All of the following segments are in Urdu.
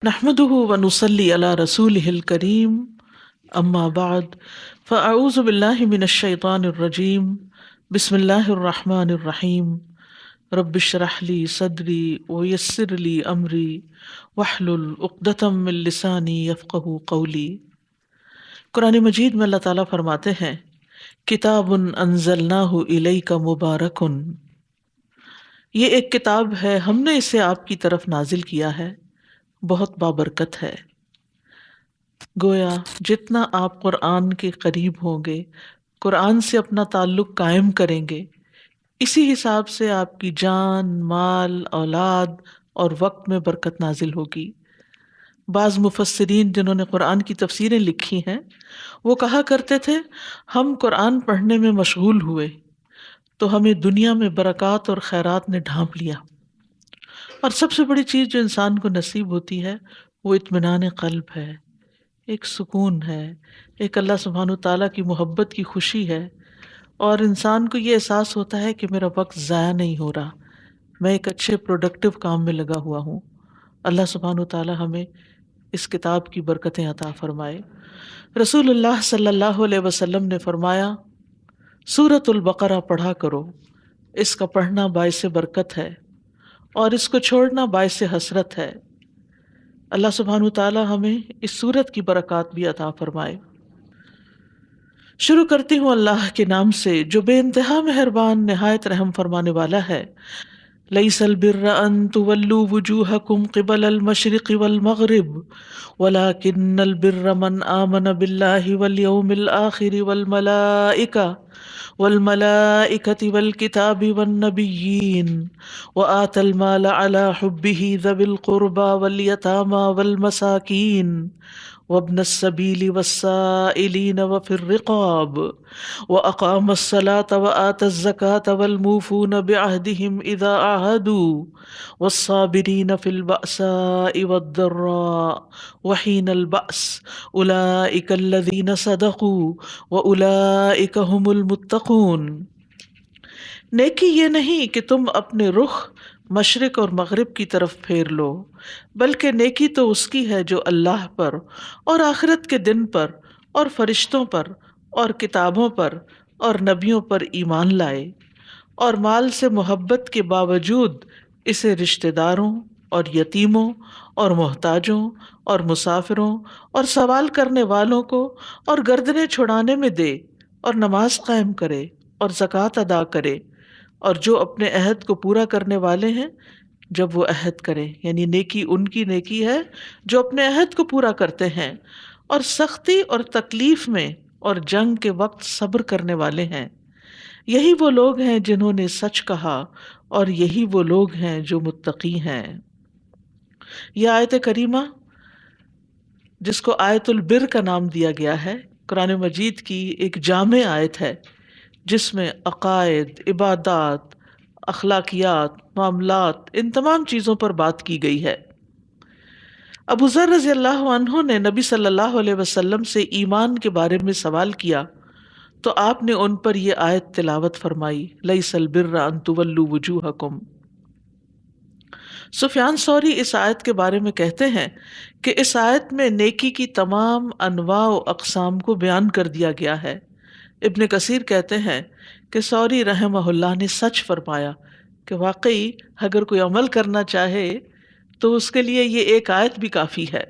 نحمده ونصلي على رسوله الكريم اما بعد فاعوذ بالله من الشيطان الرجيم بسم الله الرحمن الرحيم رب اشرح لي صدري ويسر لي امري واحلل عقدة من لساني يفقهوا قولي۔ قرآن مجید میں اللہ تعالیٰ فرماتے ہیں کتاب انزلناہ الیک مبارک، یہ ایک کتاب ہے ہم نے اسے آپ کی طرف نازل کیا ہے، بہت بابرکت ہے۔ گویا جتنا آپ قرآن کے قریب ہوں گے، قرآن سے اپنا تعلق قائم کریں گے، اسی حساب سے آپ کی جان، مال، اولاد اور وقت میں برکت نازل ہوگی۔ بعض مفسرین جنہوں نے قرآن کی تفسیریں لکھی ہیں وہ کہا کرتے تھے ہم قرآن پڑھنے میں مشغول ہوئے تو ہمیں دنیا میں برکات اور خیرات نے ڈھانپ لیا، اور سب سے بڑی چیز جو انسان کو نصیب ہوتی ہے وہ اطمینان قلب ہے، ایک سکون ہے، ایک اللہ سبحانہ وتعالیٰ کی محبت کی خوشی ہے، اور انسان کو یہ احساس ہوتا ہے کہ میرا وقت ضائع نہیں ہو رہا، میں ایک اچھے پروڈکٹیو کام میں لگا ہوا ہوں۔ اللہ سبحانہ وتعالیٰ ہمیں اس کتاب کی برکتیں عطا فرمائے۔ رسول اللہ صلی اللہ علیہ وسلم نے فرمایا سورۃ البقرہ پڑھا کرو، اس کا پڑھنا باعث برکت ہے اور اس کو چھوڑنا باعث حسرت ہے۔ اللہ سبحانہ وتعالیٰ ہمیں اس سورت کی برکات بھی عطا فرمائے۔ شروع کرتی ہوں اللہ کے نام سے جو بے انتہا مہربان نہایت رحم فرمانے والا ہے۔ لیس البر ان تولوا وجوہکم قبل المشرق والمغرب ولکن البر من آمن باللہ والیوم الآخر والملائکة والکتاب والنبیین وآتى المال على حبه ذوي القربى واليتامى والمساكين وابن السبيل والسائلين وفي الرقاب وأقام الصلاة وآتى الزكاة والموفون بعهدهم إذا عاهدوا والصابرين في البأساء والضراء وحين البأس أولئك الذين صدقوا وأولئك هم المتقون۔ نیکی یہ نہیں کہ تم اپنے رخ مشرق اور مغرب کی طرف پھیر لو، بلکہ نیکی تو اس کی ہے جو اللہ پر اور آخرت کے دن پر اور فرشتوں پر اور کتابوں پر اور نبیوں پر ایمان لائے، اور مال سے محبت کے باوجود اسے رشتہ داروں اور یتیموں اور محتاجوں اور مسافروں اور سوال کرنے والوں کو اور گردنیں چھڑانے میں دے، اور نماز قائم کرے اور زکوٰۃ ادا کرے، اور جو اپنے عہد کو پورا کرنے والے ہیں جب وہ عہد کریں، یعنی نیکی ان کی نیکی ہے جو اپنے عہد کو پورا کرتے ہیں، اور سختی اور تکلیف میں اور جنگ کے وقت صبر کرنے والے ہیں۔ یہی وہ لوگ ہیں جنہوں نے سچ کہا، اور یہی وہ لوگ ہیں جو متقی ہیں۔ یہ آیت کریمہ جس کو آیت البر کا نام دیا گیا ہے، قرآن مجید کی ایک جامع آیت ہے جس میں عقائد، عبادات، اخلاقیات، معاملات، ان تمام چیزوں پر بات کی گئی ہے۔ ابو ذر رضی اللہ عنہ نے نبی صلی اللہ علیہ وسلم سے ایمان کے بارے میں سوال کیا تو آپ نے ان پر یہ آیت تلاوت فرمائی، لیس البر ان تولوا وجوہکم۔ سفیان ثوری اس آیت کے بارے میں کہتے ہیں کہ اس آیت میں نیکی کی تمام انواع و اقسام کو بیان کر دیا گیا ہے۔ ابن کثیر کہتے ہیں کہ ثوری رحمہ اللہ نے سچ فرمایا کہ واقعی اگر کوئی عمل کرنا چاہے تو اس کے لیے یہ ایک آیت بھی کافی ہے۔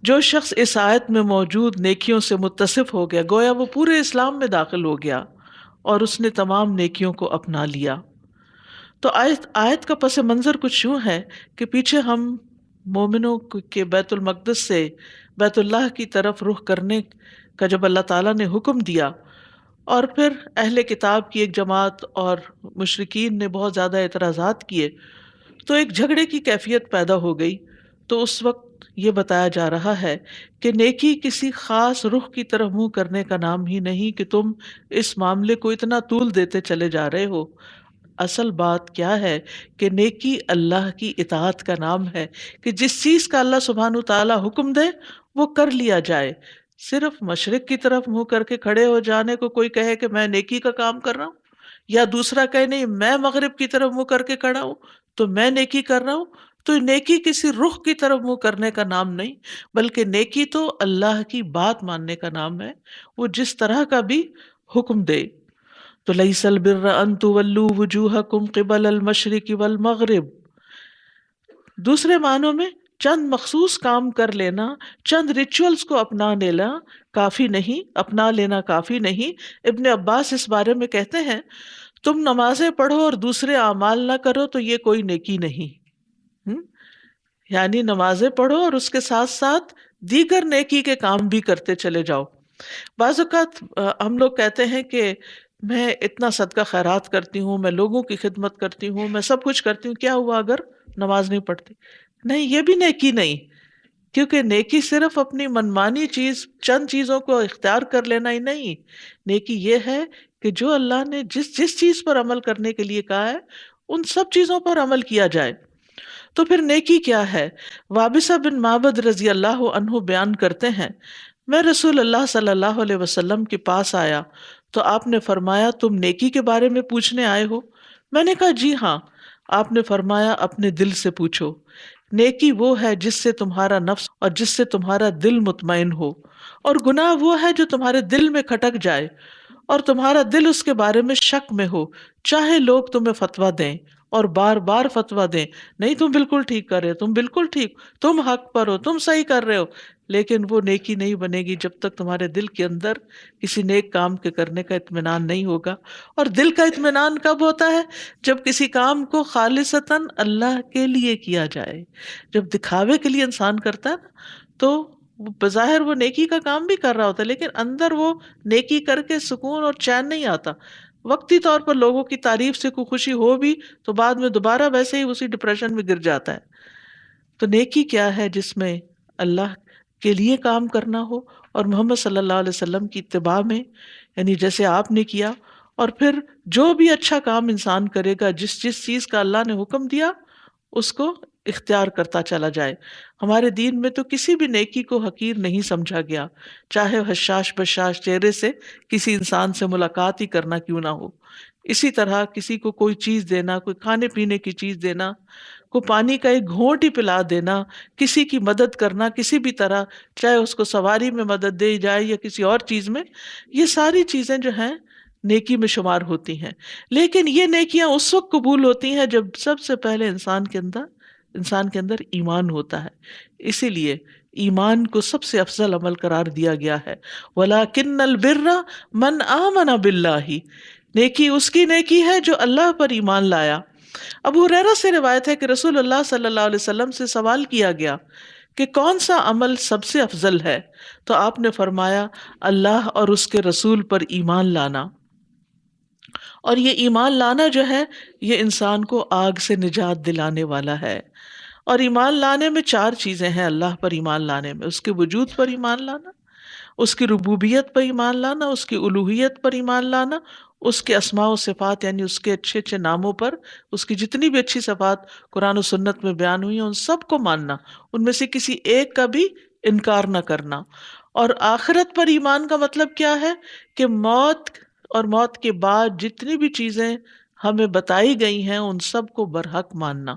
جو شخص اس آیت میں موجود نیکیوں سے متصف ہو گیا گویا وہ پورے اسلام میں داخل ہو گیا اور اس نے تمام نیکیوں کو اپنا لیا۔ تو آیت کا پس منظر کچھ یوں ہے کہ پیچھے ہم مومنوں کے بیت المقدس سے بیت اللہ کی طرف رخ کرنے کا جب اللہ تعالیٰ نے حکم دیا، اور پھر اہل کتاب کی ایک جماعت اور مشرکین نے بہت زیادہ اعتراضات کیے تو ایک جھگڑے کی کیفیت پیدا ہو گئی۔ تو اس وقت یہ بتایا جا رہا ہے کہ نیکی کسی خاص رخ کی طرف منہ کرنے کا نام ہی نہیں کہ تم اس معاملے کو اتنا طول دیتے چلے جا رہے ہو۔ اصل بات کیا ہے کہ نیکی اللہ کی اطاعت کا نام ہے، کہ جس چیز کا اللہ سبحانہ تعالیٰ حکم دے وہ کر لیا جائے۔ صرف مشرق کی طرف منہ کر کے کھڑے ہو جانے کو کوئی کہے کہ میں نیکی کا کام کر رہا ہوں، یا دوسرا کہے نہیں میں مغرب کی طرف منہ کر کے کھڑا ہوں تو میں نیکی کر رہا ہوں، تو نیکی کسی رخ کی طرف منہ کرنے کا نام نہیں، بلکہ نیکی تو اللہ کی بات ماننے کا نام ہے، وہ جس طرح کا بھی حکم دے۔ تو لیس البر ان تولوا وجوہکم قبل المشرق والمغرب، دوسرے معنوں میں چند مخصوص کام کر لینا، چند ریچولز کو اپنا لینا کافی نہیں، اپنا لینا کافی نہیں۔ ابن عباس اس بارے میں کہتے ہیں تم نمازیں پڑھو اور دوسرے اعمال نہ کرو تو یہ کوئی نیکی نہیں۔ یعنی نمازیں پڑھو اور اس کے ساتھ ساتھ دیگر نیکی کے کام بھی کرتے چلے جاؤ۔ بعض اوقات ہم لوگ کہتے ہیں کہ میں اتنا صدقہ خیرات کرتی ہوں، میں لوگوں کی خدمت کرتی ہوں، میں سب کچھ کرتی ہوں، کیا ہوا اگر نماز نہیں پڑھتی؟ نہیں، یہ بھی نیکی نہیں، کیونکہ نیکی صرف اپنی منمانی چیز، چند چیزوں کو اختیار کر لینا ہی نہیں۔ نیکی یہ ہے کہ جو اللہ نے جس جس چیز پر عمل کرنے کے لیے کہا ہے ان سب چیزوں پر عمل کیا جائے۔ تو پھر نیکی کیا ہے؟ وابصہ بن معبد رضی اللہ عنہ بیان کرتے ہیں میں رسول اللہ صلی اللہ علیہ وسلم کے پاس آیا تو آپ نے فرمایا تم نیکی کے بارے میں پوچھنے آئے ہو؟ میں نے کہا جی ہاں۔ آپ نے فرمایا اپنے دل سے پوچھو، نیکی وہ ہے جس سے تمہارا نفس اور جس سے تمہارا دل مطمئن ہو، اور گناہ وہ ہے جو تمہارے دل میں کھٹک جائے اور تمہارا دل اس کے بارے میں شک میں ہو، چاہے لوگ تمہیں فتویٰ دیں اور بار بار فتویٰ دیں، نہیں تم بالکل ٹھیک کر رہے ہو، تم بالکل ٹھیک، تم حق پر ہو، تم صحیح کر رہے ہو، لیکن وہ نیکی نہیں بنے گی جب تک تمہارے دل کے اندر کسی نیک کام کے کرنے کا اطمینان نہیں ہوگا۔ اور دل کا اطمینان کب ہوتا ہے؟ جب کسی کام کو خالصتاً اللہ کے لیے کیا جائے۔ جب دکھاوے کے لیے انسان کرتا ہے نا تو بظاہر وہ نیکی کا کام بھی کر رہا ہوتا ہے، لیکن اندر وہ نیکی کر کے سکون اور چین نہیں آتا۔ وقتی طور پر لوگوں کی تعریف سے کوئی خوشی ہو بھی تو بعد میں دوبارہ ویسے ہی اسی ڈپریشن میں گر جاتا ہے۔ تو نیکی کیا ہے؟ جس میں اللہ کے لیے کام کرنا ہو اور محمد صلی اللہ علیہ وسلم کی اتباع میں، یعنی جیسے آپ نے کیا، اور پھر جو بھی اچھا کام انسان کرے گا، جس جس چیز کا اللہ نے حکم دیا اس کو اختیار کرتا چلا جائے۔ ہمارے دین میں تو کسی بھی نیکی کو حقیر نہیں سمجھا گیا، چاہے حشاش بشاش چہرے سے کسی انسان سے ملاقات ہی کرنا کیوں نہ ہو۔ اسی طرح کسی کو کوئی چیز دینا، کوئی کھانے پینے کی چیز دینا، کوئی پانی کا ایک گھونٹ ہی پلا دینا، کسی کی مدد کرنا کسی بھی طرح، چاہے اس کو سواری میں مدد دی جائے یا کسی اور چیز میں، یہ ساری چیزیں جو ہیں نیکی میں شمار ہوتی ہیں۔ لیکن یہ نیکیاں اس وقت قبول ہوتی ہیں جب سب سے پہلے انسان کے اندر ایمان ہوتا ہے۔ اسی لیے ایمان کو سب سے افضل عمل قرار دیا گیا ہے۔ وَلَكِنَّ الْبِرَّ مَنْ آمَنَ بِاللَّهِ، نیکی اس کی نیکی ہے جو اللہ پر ایمان لایا۔ ابو ہریرہ سے روایت ہے کہ رسول اللہ صلی اللہ علیہ وسلم سے سوال کیا گیا کہ کون سا عمل سب سے افضل ہے؟ تو آپ نے فرمایا اللہ اور اس کے رسول پر ایمان لانا۔ اور یہ ایمان لانا جو ہے یہ انسان کو آگ سے نجات دلانے والا ہے۔ اور ایمان لانے میں 4 چیزیں ہیں۔ اللہ پر ایمان لانے میں اس کے وجود پر ایمان لانا، اس کی ربوبیت پر ایمان لانا، اس کی الوہیت پر ایمان لانا، اس کے اسماء و صفات یعنی اس کے اچھے اچھے ناموں پر، اس کی جتنی بھی اچھی صفات قرآن و سنت میں بیان ہوئی ہیں ان سب کو ماننا، ان میں سے کسی ایک کا بھی انکار نہ کرنا۔ اور آخرت پر ایمان کا مطلب کیا ہے؟ کہ موت اور موت کے بعد جتنی بھی چیزیں ہمیں بتائی گئی ہیں ان سب کو برحق ماننا،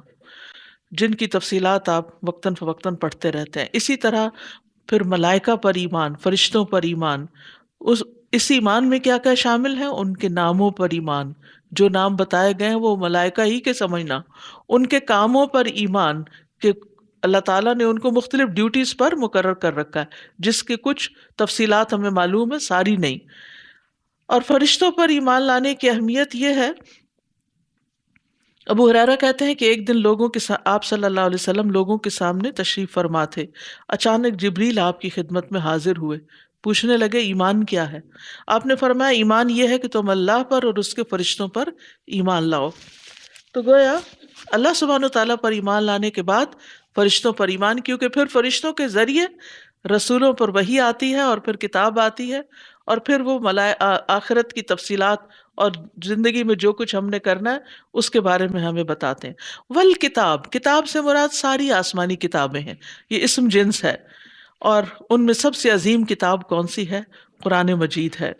جن کی تفصیلات آپ وقتاً فوقتاً پڑھتے رہتے ہیں۔ اسی طرح پھر ملائکہ پر ایمان، فرشتوں پر ایمان، اس ایمان میں کیا کیا شامل ہیں؟ ان کے ناموں پر ایمان، جو نام بتائے گئے ہیں وہ ملائکہ ہی کے سمجھنا، ان کے کاموں پر ایمان کہ اللہ تعالیٰ نے ان کو مختلف ڈیوٹیز پر مقرر کر رکھا ہے جس کے کچھ تفصیلات ہمیں معلوم ہے، ساری نہیں۔ اور فرشتوں پر ایمان لانے کی اہمیت یہ ہے، ابو ہریرہ کہتے ہیں کہ ایک دن آپ صلی اللہ علیہ وسلم لوگوں کے سامنے تشریف فرما تھے، اچانک جبریل آپ کی خدمت میں حاضر ہوئے، پوچھنے لگے ایمان کیا ہے؟ آپ نے فرمایا ایمان یہ ہے کہ تم اللہ پر اور اس کے فرشتوں پر ایمان لاؤ۔ تو گویا اللہ سبحانہ تعالیٰ پر ایمان لانے کے بعد فرشتوں پر ایمان، کیونکہ پھر فرشتوں کے ذریعے رسولوں پر وحی آتی ہے اور پھر کتاب آتی ہے، اور پھر وہ آخرت کی تفصیلات اور زندگی میں جو کچھ ہم نے کرنا ہے اس کے بارے میں ہمیں بتاتے ہیں۔ والکتاب، کتاب سے مراد ساری آسمانی کتابیں ہیں، یہ اسم جنس ہے، اور ان میں سب سے عظیم کتاب کون سی ہے؟ قرآن مجید ہے۔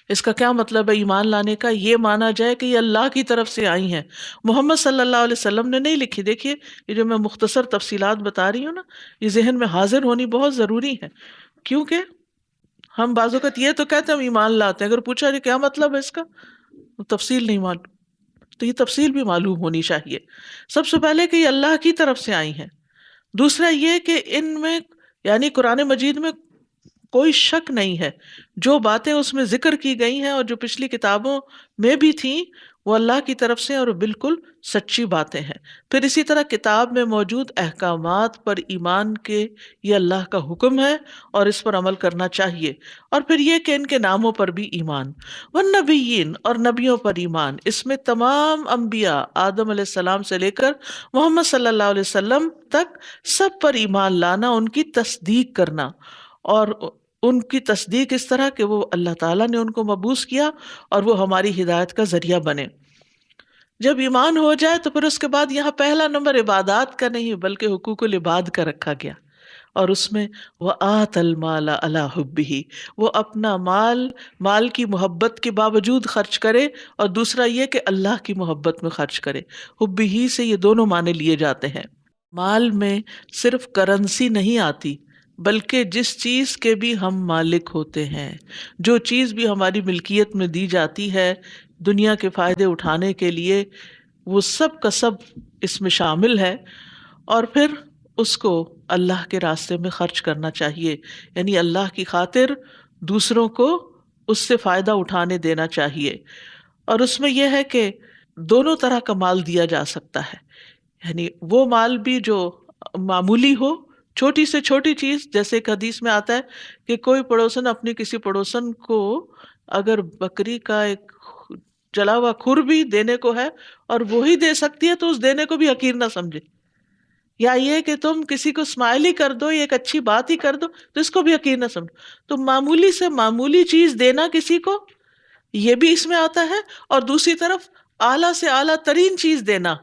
اس کا کیا مطلب ہے ایمان لانے کا؟ یہ مانا جائے کہ یہ اللہ کی طرف سے آئی ہیں، محمد صلی اللہ علیہ وسلم نے نہیں لکھی. دیکھیے یہ جو میں مختصر تفصیلات بتا رہی ہوں نا، یہ ذہن میں حاضر ہونی بہت ضروری ہے. کیونکہ ہم بعض اوقات یہ تو کہتے ہیں ہم ایمان لاتے ہیں، اگر پوچھا جائے کیا مطلب ہے اس کا، تفصیل نہیں معلوم. تو یہ تفصیل بھی معلوم ہونی چاہیے. سب سے پہلے کہ یہ اللہ کی طرف سے آئی ہیں. دوسرا یہ کہ ان میں یعنی قرآن مجید میں کوئی شک نہیں ہے، جو باتیں اس میں ذکر کی گئی ہیں اور جو پچھلی کتابوں میں بھی تھیں وہ اللہ کی طرف سے اور بالکل سچی باتیں ہیں. پھر اسی طرح کتاب میں موجود احکامات پر ایمان کے یہ اللہ کا حکم ہے اور اس پر عمل کرنا چاہیے. اور پھر یہ کہ ان کے ناموں پر بھی ایمان، والنبیین اور نبیوں پر ایمان. اس میں تمام انبیاء آدم علیہ السلام سے لے کر محمد صلی اللہ علیہ وسلم تک سب پر ایمان لانا، ان کی تصدیق کرنا. اور ان کی تصدیق اس طرح کہ وہ اللہ تعالیٰ نے ان کو مبعوث کیا اور وہ ہماری ہدایت کا ذریعہ بنے. جب ایمان ہو جائے تو پھر اس کے بعد یہاں پہلا نمبر عبادات کا نہیں بلکہ حقوق العباد کا رکھا گیا. اور اس میں وَآتَ الْمَالَ عَلَىٰ حُبِّهِ، وہ اپنا مال کی محبت کے باوجود خرچ کرے، اور دوسرا یہ کہ اللہ کی محبت میں خرچ کرے. حُبِّهِ سے یہ دونوں معنی لیے جاتے ہیں. مال میں صرف کرنسی نہیں آتی بلکہ جس چیز کے بھی ہم مالک ہوتے ہیں، جو چیز بھی ہماری ملکیت میں دی جاتی ہے دنیا کے فائدے اٹھانے کے لیے، وہ سب کا سب اس میں شامل ہے. اور پھر اس کو اللہ کے راستے میں خرچ کرنا چاہیے، یعنی اللہ کی خاطر دوسروں کو اس سے فائدہ اٹھانے دینا چاہیے. اور اس میں یہ ہے کہ دونوں طرح کا مال دیا جا سکتا ہے، یعنی وہ مال بھی جو معمولی ہو، چھوٹی سے چھوٹی چیز، جیسے ایک حدیث میں آتا ہے کہ کوئی پڑوسن اپنی کسی پڑوسن کو اگر بکری کا ایک جلا ہوا کھر بھی دینے کو ہے اور وہی دے سکتی ہے تو اس دینے کو بھی حقیر نہ سمجھے. یا یہ کہ تم کسی کو اسمائل ہی کر دو، یہ ایک اچھی بات ہی کر دو تو اس کو بھی حقیر نہ سمجھو. تو معمولی سے معمولی چیز دینا کسی کو، یہ بھی اس میں آتا ہے. اور دوسری طرف اعلیٰ سے اعلیٰ ترین چیز دینا،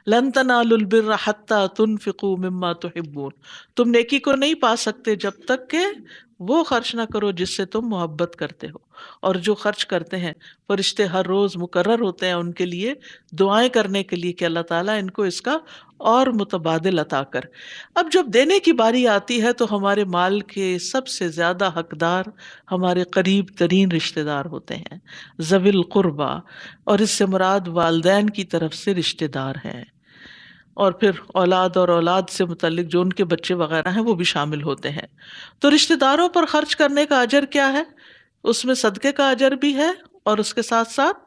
لن تنالوا البر حتی تنفقوا مما تحبون، تم نیکی کو نہیں پا سکتے جب تک کہ وہ خرچ نہ کرو جس سے تم محبت کرتے ہو. اور جو خرچ کرتے ہیں فرشتے ہر روز مقرر ہوتے ہیں ان کے لیے دعائیں کرنے کے لیے کہ اللہ تعالیٰ ان کو اس کا اور متبادل عطا کر. اب جب دینے کی باری آتی ہے تو ہمارے مال کے سب سے زیادہ حقدار ہمارے قریب ترین رشتہ دار ہوتے ہیں، ذوی القربا، اور اس سے مراد والدین کی طرف سے رشتہ دار ہیں. اور پھر اولاد اور اولاد سے متعلق جو ان کے بچے وغیرہ ہیں وہ بھی شامل ہوتے ہیں. تو رشتہ داروں پر خرچ کرنے کا اجر کیا ہے؟ اس میں صدقے کا اجر بھی ہے اور اس کے ساتھ ساتھ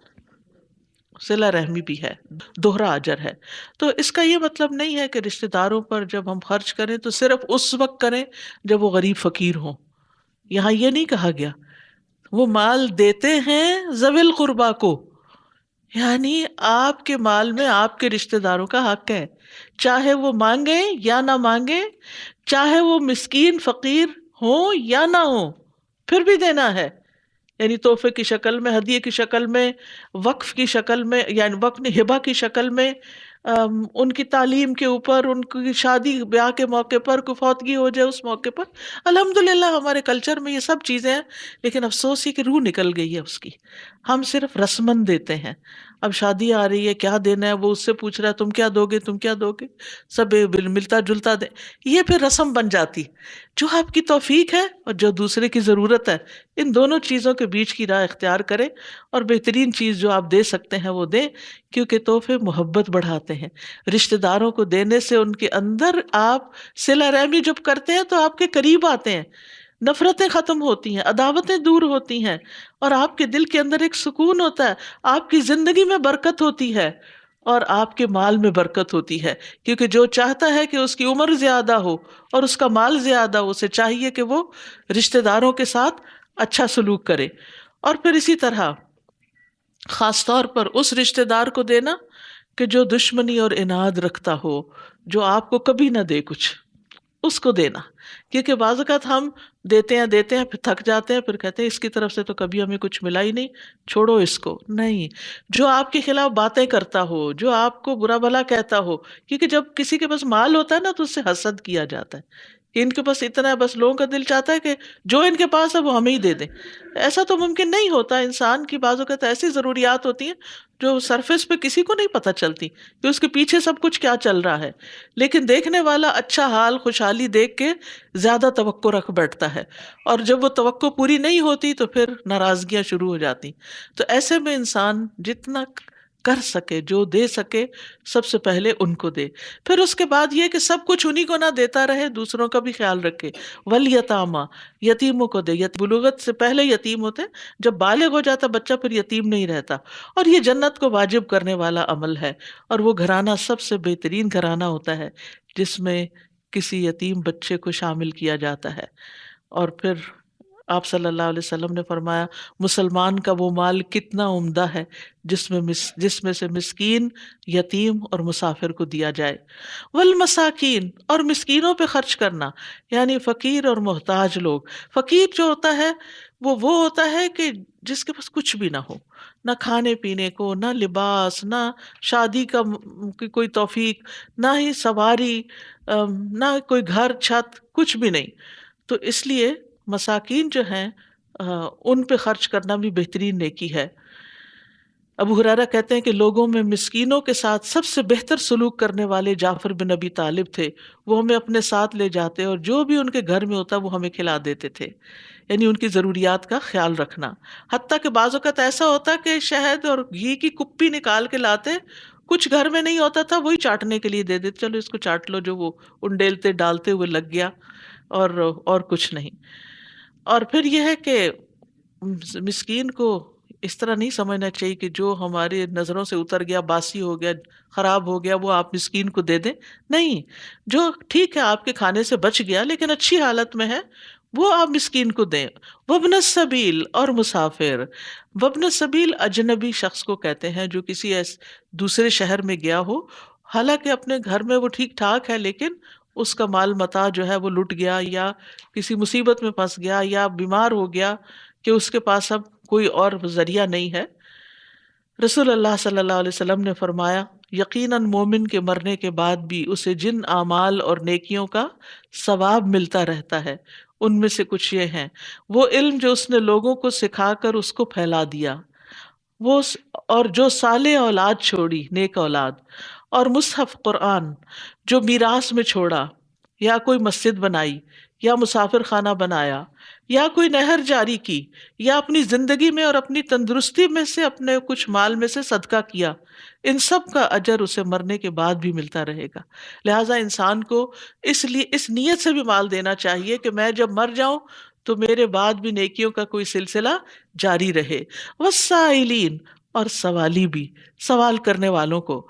صلہ رحمی بھی ہے، دوہرا اجر ہے. تو اس کا یہ مطلب نہیں ہے کہ رشتہ داروں پر جب ہم خرچ کریں تو صرف اس وقت کریں جب وہ غریب فقیر ہوں. یہاں یہ نہیں کہا گیا. وہ مال دیتے ہیں ذوی القربا کو، یعنی آپ کے مال میں آپ کے رشتہ داروں کا حق ہے، چاہے وہ مانگیں یا نہ مانگیں، چاہے وہ مسکین فقیر ہوں یا نہ ہوں، پھر بھی دینا ہے. یعنی تحفے کی شکل میں، ہدیے کی شکل میں، وقف کی شکل میں، یعنی وقف ہبہ کی شکل میں، ان کی تعلیم کے اوپر، ان کی شادی بیاہ کے موقع پر، کوئی فوتگی ہو جائے اس موقع پر. الحمدللہ ہمارے کلچر میں یہ سب چیزیں ہیں، لیکن افسوس یہ کہ روح نکل گئی ہے اس کی. ہم صرف رسمن دیتے ہیں. اب شادی آ رہی ہے، کیا دینا ہے، وہ اس سے پوچھ رہا ہے تم کیا دو گے، تم کیا دو گے، سب ملتا جلتا دے. یہ پھر رسم بن جاتی. جو آپ کی توفیق ہے اور جو دوسرے کی ضرورت ہے، ان دونوں چیزوں کے بیچ کی راہ اختیار کریں اور بہترین چیز جو آپ دے سکتے ہیں وہ دیں، کیونکہ تحفے محبت بڑھاتے ہیں. رشتہ داروں کو دینے سے ان کے اندر آپ صلہ رحمی جب کرتے ہیں تو آپ کے قریب آتے ہیں، نفرتیں ختم ہوتی ہیں، عداوتیں دور ہوتی ہیں، اور آپ کے دل کے اندر ایک سکون ہوتا ہے. آپ کی زندگی میں برکت ہوتی ہے اور آپ کے مال میں برکت ہوتی ہے، کیونکہ جو چاہتا ہے کہ اس کی عمر زیادہ ہو اور اس کا مال زیادہ ہو، اسے چاہیے کہ وہ رشتہ داروں کے ساتھ اچھا سلوک کرے. اور پھر اسی طرح خاص طور پر اس رشتہ دار کو دینا کہ جو دشمنی اور عناد رکھتا ہو، جو آپ کو کبھی نہ دے کچھ، اس کو دینا. کیونکہ بعض اوقات ہم دیتے ہیں پھر تھک جاتے ہیں، پھر کہتے ہیں اس کی طرف سے تو کبھی ہمیں کچھ ملا ہی نہیں، چھوڑو اس کو. نہیں، جو آپ کے خلاف باتیں کرتا ہو، جو آپ کو برا بھلا کہتا ہو، کیونکہ جب کسی کے پاس مال ہوتا ہے نا تو اس سے حسد کیا جاتا ہے کہ ان کے پاس اتنا ہے، بس لوگوں کا دل چاہتا ہے کہ جو ان کے پاس ہے وہ ہمیں ہی دے دیں. ایسا تو ممکن نہیں ہوتا. انسان کی بعض اوقات ایسی ضروریات ہوتی ہیں جو سرفیس پہ کسی کو نہیں پتہ چلتی کہ اس کے پیچھے سب کچھ کیا چل رہا ہے، لیکن دیکھنے والا اچھا حال خوشحالی دیکھ کے زیادہ توقع رکھ بیٹھتا ہے، اور جب وہ توقع پوری نہیں ہوتی تو پھر ناراضگیاں شروع ہو جاتی. تو ایسے میں انسان جتنا کر سکے، جو دے سکے، سب سے پہلے ان کو دے. پھر اس کے بعد یہ کہ سب کچھ انہی کو نہ دیتا رہے، دوسروں کا بھی خیال رکھے. والیتاما، یتیموں کو دے. بلوغت سے پہلے یتیم ہوتے ہیں، جب بالغ ہو جاتا بچہ پھر یتیم نہیں رہتا. اور یہ جنت کو واجب کرنے والا عمل ہے، اور وہ گھرانہ سب سے بہترین گھرانہ ہوتا ہے جس میں کسی یتیم بچے کو شامل کیا جاتا ہے. اور پھر آپ صلی اللہ علیہ وسلم نے فرمایا مسلمان کا وہ مال کتنا عمدہ ہے جس میں سے مسکین، یتیم اور مسافر کو دیا جائے. والمساکین، اور مسکینوں پہ خرچ کرنا، یعنی فقیر اور محتاج لوگ. فقیر جو ہوتا ہے وہ ہوتا ہے کہ جس کے پاس کچھ بھی نہ ہو، نہ کھانے پینے کو، نہ لباس، نہ شادی کی کوئی توفیق، نہ ہی سواری، نہ کوئی گھر چھت، کچھ بھی نہیں. تو اس لیے مساکین جو ہیں ان پہ خرچ کرنا بھی بہترین نیکی ہے. ابو ہریرہ کہتے ہیں کہ لوگوں میں مسکینوں کے ساتھ سب سے بہتر سلوک کرنے والے جعفر بن ابی طالب تھے. وہ ہمیں اپنے ساتھ لے جاتے اور جو بھی ان کے گھر میں ہوتا وہ ہمیں کھلا دیتے تھے، یعنی ان کی ضروریات کا خیال رکھنا. حتیٰ کہ بعض اوقات ایسا ہوتا کہ شہد اور گھی کی کپی نکال کے لاتے، کچھ گھر میں نہیں ہوتا تھا، وہی چاٹنے کے لیے دے دیتے، چلو اس کو چاٹ لو، جو وہ انڈیلتے ڈالتے ہوئے لگ گیا، اور کچھ نہیں. اور پھر یہ ہے کہ مسکین کو اس طرح نہیں سمجھنا چاہیے کہ جو ہمارے نظروں سے اتر گیا، باسی ہو گیا، خراب ہو گیا، وہ آپ مسکین کو دے دیں. نہیں، جو ٹھیک ہے آپ کے کھانے سے بچ گیا لیکن اچھی حالت میں ہے، وہ آپ مسکین کو دیں. وابن السبیل، اور مسافر. وابن السبیل اجنبی شخص کو کہتے ہیں جو کسی دوسرے شہر میں گیا ہو، حالانکہ اپنے گھر میں وہ ٹھیک ٹھاک ہے لیکن اس کا مال متاع جو ہے وہ لٹ گیا، یا کسی مصیبت میں پھنس گیا، یا بیمار ہو گیا کہ اس کے پاس اب کوئی اور ذریعہ نہیں ہے. رسول اللہ صلی اللہ علیہ وسلم نے فرمایا یقیناً مومن کے مرنے کے بعد بھی اسے جن اعمال اور نیکیوں کا ثواب ملتا رہتا ہے ان میں سے کچھ یہ ہیں: وہ علم جو اس نے لوگوں کو سکھا کر اس کو پھیلا دیا، وہ اور جو صالح اولاد چھوڑی، نیک اولاد، اور مصحف قرآن جو میراث میں چھوڑا، یا کوئی مسجد بنائی، یا مسافر خانہ بنایا، یا کوئی نہر جاری کی، یا اپنی زندگی میں اور اپنی تندرستی میں سے اپنے کچھ مال میں سے صدقہ کیا، ان سب کا اجر اسے مرنے کے بعد بھی ملتا رہے گا. لہٰذا انسان کو اس نیت سے بھی مال دینا چاہیے کہ میں جب مر جاؤں تو میرے بعد بھی نیکیوں کا کوئی سلسلہ جاری رہے. والسائلین، اور سوالی بھی، سوال کرنے والوں کو.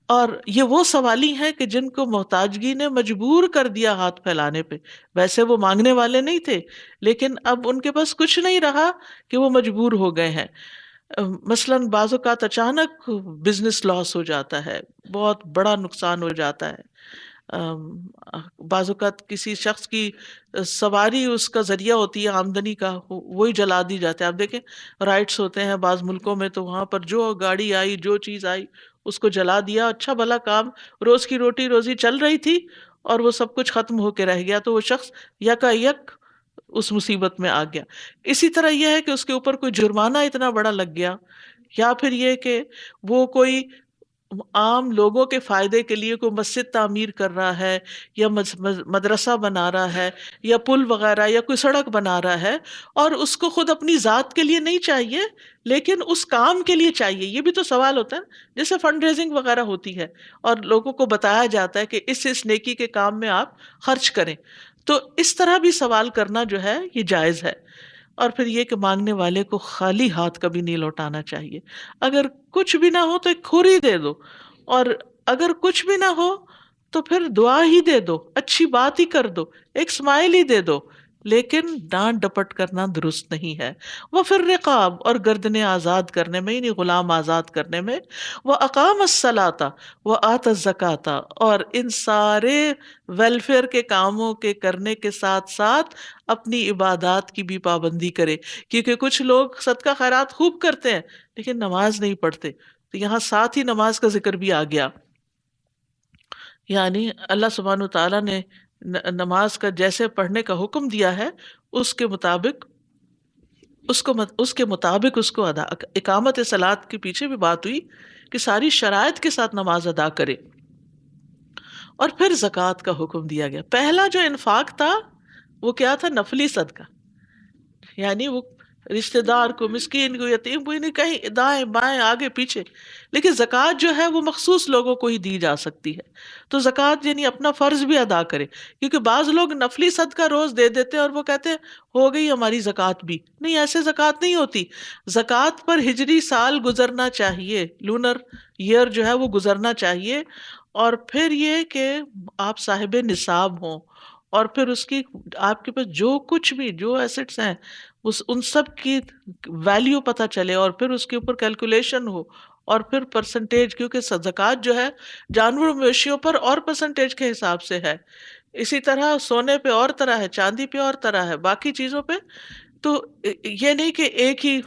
اور یہ وہ سوالی ہیں کہ جن کو محتاجگی نے مجبور کر دیا ہاتھ پھیلانے پہ. ویسے وہ مانگنے والے نہیں تھے لیکن اب ان کے پاس کچھ نہیں رہا کہ وہ مجبور ہو گئے ہیں. مثلاً بعض اوقات اچانک بزنس لاس ہو جاتا ہے، بہت بڑا نقصان ہو جاتا ہے. بعض اوقات کسی شخص کی سواری اس کا ذریعہ ہوتی ہے آمدنی کا، وہی جلا دی جاتے ہیں. آپ دیکھیں رائٹس ہوتے ہیں بعض ملکوں میں، تو وہاں پر جو گاڑی آئی، جو چیز آئی، اس کو جلا دیا. اچھا بھلا کام، روز کی روٹی روزی چل رہی تھی اور وہ سب کچھ ختم ہو کے رہ گیا، تو وہ شخص یکا یک اس مصیبت میں آ گیا. اسی طرح یہ ہے کہ اس کے اوپر کوئی جرمانہ اتنا بڑا لگ گیا، یا پھر یہ کہ وہ کوئی عام لوگوں کے فائدے کے لیے کوئی مسجد تعمیر کر رہا ہے، یا مدرسہ بنا رہا ہے، یا پل وغیرہ، یا کوئی سڑک بنا رہا ہے، اور اس کو خود اپنی ذات کے لیے نہیں چاہیے لیکن اس کام کے لیے چاہیے. یہ بھی تو سوال ہوتا ہے. جیسے فنڈ ریزنگ وغیرہ ہوتی ہے اور لوگوں کو بتایا جاتا ہے کہ اس نیکی کے کام میں آپ خرچ کریں، تو اس طرح بھی سوال کرنا جو ہے یہ جائز ہے. اور پھر یہ کہ مانگنے والے کو خالی ہاتھ کبھی نہیں لوٹانا چاہیے. اگر کچھ بھی نہ ہو تو ایک کھوری دے دو، اور اگر کچھ بھی نہ ہو تو پھر دعا ہی دے دو، اچھی بات ہی کر دو، ایک اسمائل ہی دے دو لیکن ڈانٹ ڈپٹ کرنا درست نہیں ہے. وہ پھر رقاب، اور گردنیں آزاد کرنے میں، یعنی غلام آزاد کرنے میں. وہ اقام الصلاۃ وہ آت الزکاۃ، اور ان سارے ویلفیئر کے کاموں کے کرنے کے ساتھ ساتھ اپنی عبادات کی بھی پابندی کرے. کیونکہ کچھ لوگ صدقہ خیرات خوب کرتے ہیں لیکن نماز نہیں پڑھتے، تو یہاں ساتھ ہی نماز کا ذکر بھی آ گیا. یعنی اللہ سبحانہ تعالیٰ نے نماز کا جیسے پڑھنے کا حکم دیا ہے، اس کے مطابق اس کو ادا. اقامت صلاۃ کے پیچھے بھی بات ہوئی کہ ساری شرائط کے ساتھ نماز ادا کرے. اور پھر زکوٰۃ کا حکم دیا گیا. پہلا جو انفاق تھا وہ کیا تھا؟ نفلی صدقہ، یعنی وہ رشتہ دار کو، مسکین کو، یتیم کو، نہیں کہیں دائیں بائیں آگے پیچھے. لیکن زکوٰۃ جو ہے وہ مخصوص لوگوں کو ہی دی جا سکتی ہے. تو زکوٰۃ یعنی اپنا فرض بھی ادا کرے. کیونکہ بعض لوگ نفلی صدقہ روز دے دیتے ہیں اور وہ کہتے ہیں ہو گئی ہماری زکوٰۃ بھی. نہیں، ایسے زکوٰۃ نہیں ہوتی. زکوٰۃ پر ہجری سال گزرنا چاہیے، لونر ایئر جو ہے وہ گزرنا چاہیے. اور پھر یہ کہ آپ صاحب نصاب ہوں، اور پھر اس کی آپ کے پاس جو کچھ بھی جو ایسٹس ہیں ان سب کی ویلیو پتہ چلے، اور پھر اس کے اوپر کیلکولیشن ہو، اور پھر پرسنٹیج، کیونکہ زکوٰۃ جو ہے جانور مویشیوں پر اور پرسنٹیج کے حساب سے ہے. اسی طرح سونے پہ اور طرح ہے، چاندی پہ اور طرح ہے، باقی چیزوں پہ. تو یہ نہیں کہ ایک ہی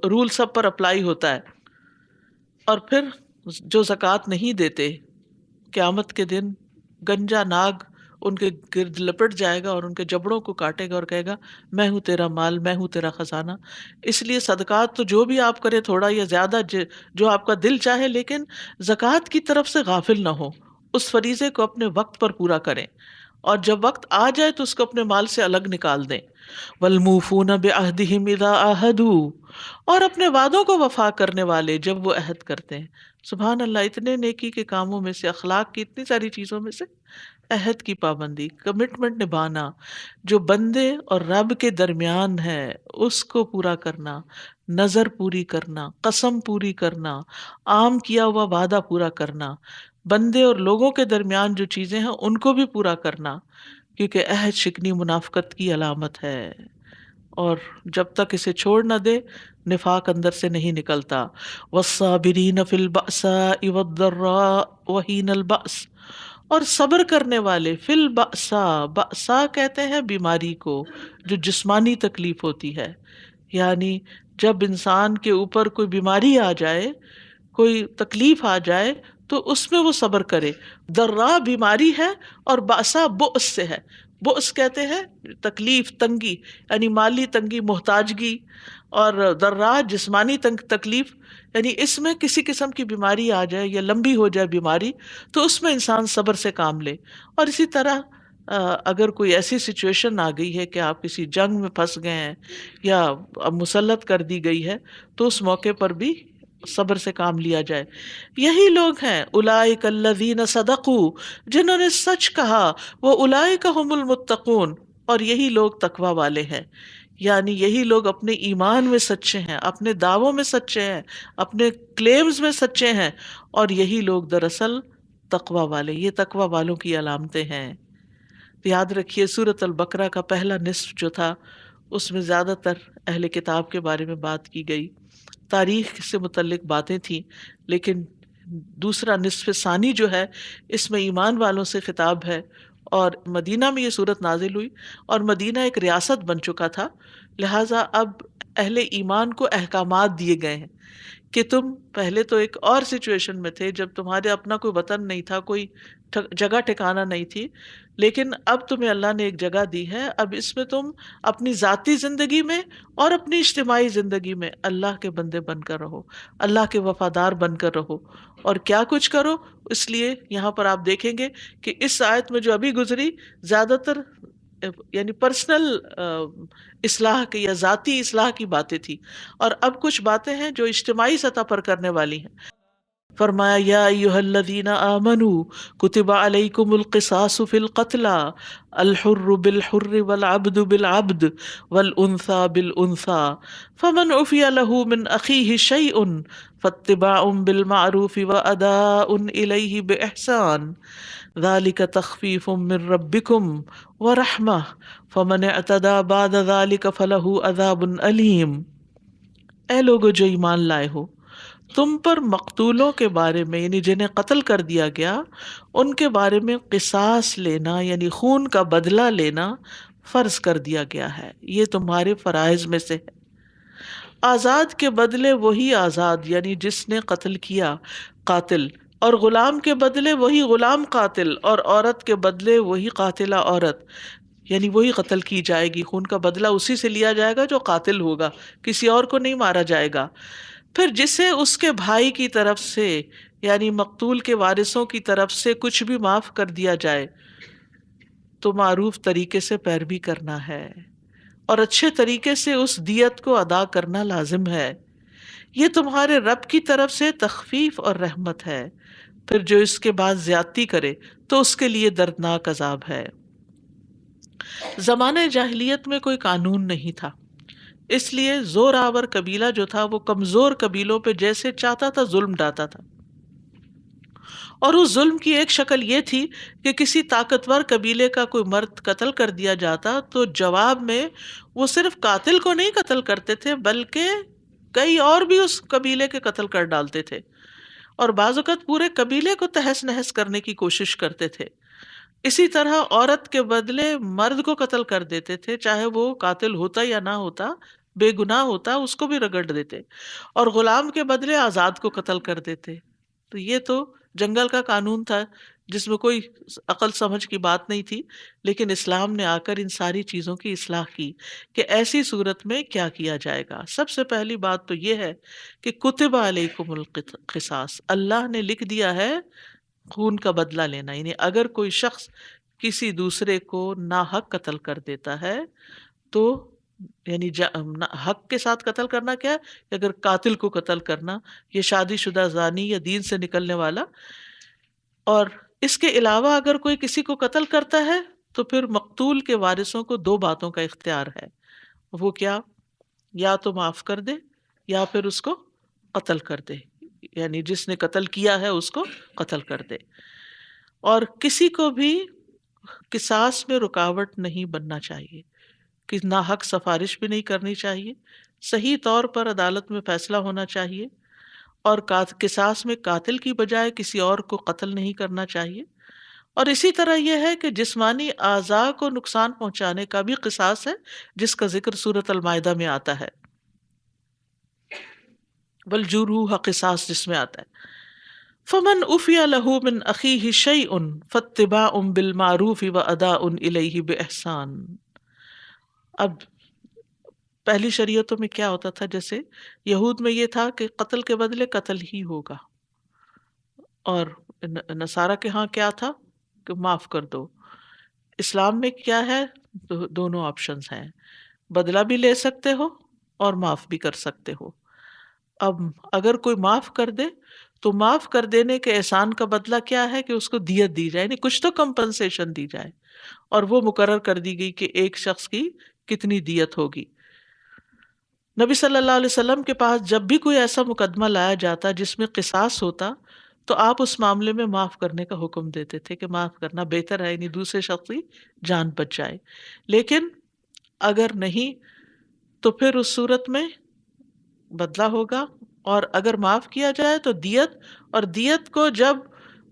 رول سب پر اپلائی ہوتا ہے. اور پھر جو زکوٰۃ نہیں دیتے، قیامت کے دن گنجا ناگ ان کے گرد لپٹ جائے گا اور ان کے جبڑوں کو کاٹے گا اور کہے گا میں ہوں تیرا مال، میں ہوں تیرا خزانہ. اس لیے صدقات تو جو بھی آپ کرے، تھوڑا یا زیادہ، جو آپ کا دل چاہے، لیکن زکوٰۃ کی طرف سے غافل نہ ہو. اس فریضے کو اپنے وقت پر پورا کریں، اور جب وقت آ جائے تو اس کو اپنے مال سے الگ نکال دیں. والموفون بعہدہم اذا عاہدوا، اور اپنے وعدوں کو وفا کرنے والے جب وہ عہد کرتے ہیں. سبحان اللہ، اتنے نیکی کے کاموں میں سے، اخلاق کی اتنی ساری چیزوں میں سے عہد کی پابندی، کمٹمنٹ نبھانا، جو بندے اور رب کے درمیان ہے اس کو پورا کرنا، نظر پوری کرنا، قسم پوری کرنا، عام کیا ہوا وعدہ پورا کرنا، بندے اور لوگوں کے درمیان جو چیزیں ہیں ان کو بھی پورا کرنا، کیونکہ عہد شکنی منافقت کی علامت ہے. اور جب تک اسے چھوڑ نہ دے نفاق اندر سے نہیں نکلتا. والصابرین فی البأساء والضراء وحین البأس، اور صبر کرنے والے فی البأساء، بأساء کہتے ہیں بیماری کو جو جسمانی تکلیف ہوتی ہے. یعنی جب انسان کے اوپر کوئی بیماری آ جائے، کوئی تکلیف آ جائے تو اس میں وہ صبر کرے. ضراء بیماری ہے اور بأساء بؤس سے ہے. بؤس کہتے ہیں تکلیف، تنگی، یعنی مالی تنگی، محتاجگی. اور ضراء جسمانی تکلیف، یعنی اس میں کسی قسم کی بیماری آ جائے یا لمبی ہو جائے بیماری تو اس میں انسان صبر سے کام لے. اور اسی طرح اگر کوئی ایسی سچویشن آ گئی ہے کہ آپ کسی جنگ میں پھنس گئے ہیں یا مسلط کر دی گئی ہے تو اس موقع پر بھی صبر سے کام لیا جائے. یہی لوگ ہیں اولئک الذین صدقوا، جنہوں نے سچ کہا، وہ اولئک هم المتقون، اور یہی لوگ تقوی والے ہیں. یعنی یہی لوگ اپنے ایمان میں سچے ہیں، اپنے دعووں میں سچے ہیں، اپنے کلیمز میں سچے ہیں، اور یہی لوگ دراصل تقوی والے. یہ تقوی والوں کی علامتیں ہیں. یاد رکھیے سورۃ البقرہ کا پہلا نصف جو تھا اس میں زیادہ تر اہل کتاب کے بارے میں بات کی گئی، تاریخ سے متعلق باتیں تھیں. لیکن دوسرا نصف ثانی جو ہے اس میں ایمان والوں سے خطاب ہے. اور مدینہ میں یہ صورت نازل ہوئی، اور مدینہ ایک ریاست بن چکا تھا، لہٰذا اب اہل ایمان کو احکامات دیے گئے ہیں کہ تم پہلے تو ایک اور سچویشن میں تھے جب تمہارے اپنا کوئی وطن نہیں تھا، کوئی جگہ ٹھکانہ نہیں تھی، لیکن اب تمہیں اللہ نے ایک جگہ دی ہے. اب اس میں تم اپنی ذاتی زندگی میں اور اپنی اجتماعی زندگی میں اللہ کے بندے بن کر رہو، اللہ کے وفادار بن کر رہو، اور کیا کچھ کرو. اس لیے یہاں پر آپ دیکھیں گے کہ اس آیت میں جو ابھی گزری زیادہ تر یعنی پرسنل اصلاح کی یا ذاتی اصلاح کی باتیں تھی، اور اب کچھ باتیں ہیں جو اجتماعی سطح پر کرنے والی ہیں. فرمایا یا ایھا الذین آمنوا کتب علیکم القصاص فی القتلی الحر بالحر والعبد بالعبد والانثى بالانثى فمن عفی له من اخیہ شیء فاتباع بالمعروف واداء الیہ باحسان. ذالک تخفیف من ربکم ورحمہ فمن اعتدی بعد ذالک فلہ عذاب علیم۔ اے لوگو جو ایمان لائے ہو، تم پر مقتولوں کے بارے میں یعنی جنہیں قتل کر دیا گیا ان کے بارے میں قصاص لینا یعنی خون کا بدلہ لینا فرض کر دیا گیا ہے، یہ تمہارے فرائض میں سے ہے۔ آزاد کے بدلے وہی آزاد یعنی جس نے قتل کیا قاتل، اور غلام کے بدلے وہی غلام قاتل، اور عورت کے بدلے وہی قاتلہ عورت یعنی وہی قتل کی جائے گی، خون کا بدلہ اسی سے لیا جائے گا جو قاتل ہوگا، کسی اور کو نہیں مارا جائے گا۔ پھر جسے اس کے بھائی کی طرف سے یعنی مقتول کے وارثوں کی طرف سے کچھ بھی معاف کر دیا جائے تو معروف طریقے سے پیروی کرنا ہے اور اچھے طریقے سے اس دیت کو ادا کرنا لازم ہے، یہ تمہارے رب کی طرف سے تخفیف اور رحمت ہے۔ پھر جو اس کے بعد زیادتی کرے تو اس کے لیے دردناک عذاب ہے۔ زمانہ جاہلیت میں کوئی قانون نہیں تھا، اس لیے زور آور قبیلہ جو تھا وہ کمزور قبیلوں پہ جیسے چاہتا تھا ظلم ڈھاتا تھا، اور اس ظلم کی ایک شکل یہ تھی کہ کسی طاقتور قبیلے کا کوئی مرد قتل کر دیا جاتا تو جواب میں وہ صرف قاتل کو نہیں قتل کرتے تھے بلکہ کئی اور بھی اس قبیلے کے قتل کر ڈالتے تھے، اور بعض اوقات پورے قبیلے کو تہس نہس کرنے کی کوشش کرتے تھے۔ اسی طرح عورت کے بدلے مرد کو قتل کر دیتے تھے، چاہے وہ قاتل ہوتا یا نہ ہوتا، بے گناہ ہوتا اس کو بھی رگڑ دیتے، اور غلام کے بدلے آزاد کو قتل کر دیتے۔ تو یہ تو جنگل کا قانون تھا جس میں کوئی عقل سمجھ کی بات نہیں تھی، لیکن اسلام نے آ کر ان ساری چیزوں کی اصلاح کی کہ ایسی صورت میں کیا کیا جائے گا۔ سب سے پہلی بات تو یہ ہے کہ کتب علیکم القصاص، اللہ نے لکھ دیا ہے خون کا بدلہ لینا، یعنی اگر کوئی شخص کسی دوسرے کو ناحق قتل کر دیتا ہے تو یعنی حق کے ساتھ قتل کرنا کیا ہے کہ اگر قاتل کو قتل کرنا، یہ شادی شدہ زانی یا دین سے نکلنے والا، اور اس کے علاوہ اگر کوئی کسی کو قتل کرتا ہے تو پھر مقتول کے وارثوں کو دو باتوں کا اختیار ہے، وہ کیا؟ یا تو معاف کر دے یا پھر اس کو قتل کر دے، یعنی جس نے قتل کیا ہے اس کو قتل کر دے، اور کسی کو بھی قصاص میں رکاوٹ نہیں بننا چاہیے، کہ ناحق سفارش بھی نہیں کرنی چاہیے، صحیح طور پر عدالت میں فیصلہ ہونا چاہیے، اور قصاص میں قاتل کی بجائے کسی اور کو قتل نہیں کرنا چاہیے۔ اور اسی طرح یہ ہے کہ جسمانی اعضاء کو نقصان پہنچانے کا بھی قصاص ہے، جس کا ذکر سورۃ المائدہ میں آتا ہے، والجروح قصاص جس میں آتا ہے۔ فمن عفی لہ من اخیہ شیء فاتباع بالمعروف واداء الیہ باحسان۔ اب پہلی شریعتوں میں کیا ہوتا تھا، جیسے یہود میں یہ تھا کہ قتل کے بدلے قتل ہی ہوگا، اور نصارہ کے ہاں کیا تھا کہ معاف کر دو۔ اسلام میں کیا ہے؟ دونوں آپشنز ہیں، بدلہ بھی لے سکتے ہو اور معاف بھی کر سکتے ہو۔ اب اگر کوئی معاف کر دے تو معاف کر دینے کے احسان کا بدلہ کیا ہے کہ اس کو دیت دی جائے، یعنی کچھ تو کمپنسیشن دی جائے، اور وہ مقرر کر دی گئی کہ ایک شخص کی کتنی دیت ہوگی۔ نبی صلی اللہ علیہ وسلم کے پاس جب بھی کوئی ایسا مقدمہ لایا جاتا جس میں قصاص ہوتا تو آپ اس معاملے میں معاف کرنے کا حکم دیتے تھے کہ معاف کرنا بہتر ہے، یعنی دوسرے شخص کی جان بچ جائے۔ لیکن اگر نہیں تو پھر اس صورت میں بدلہ ہوگا، اور اگر معاف کیا جائے تو دیت، اور دیت کو جب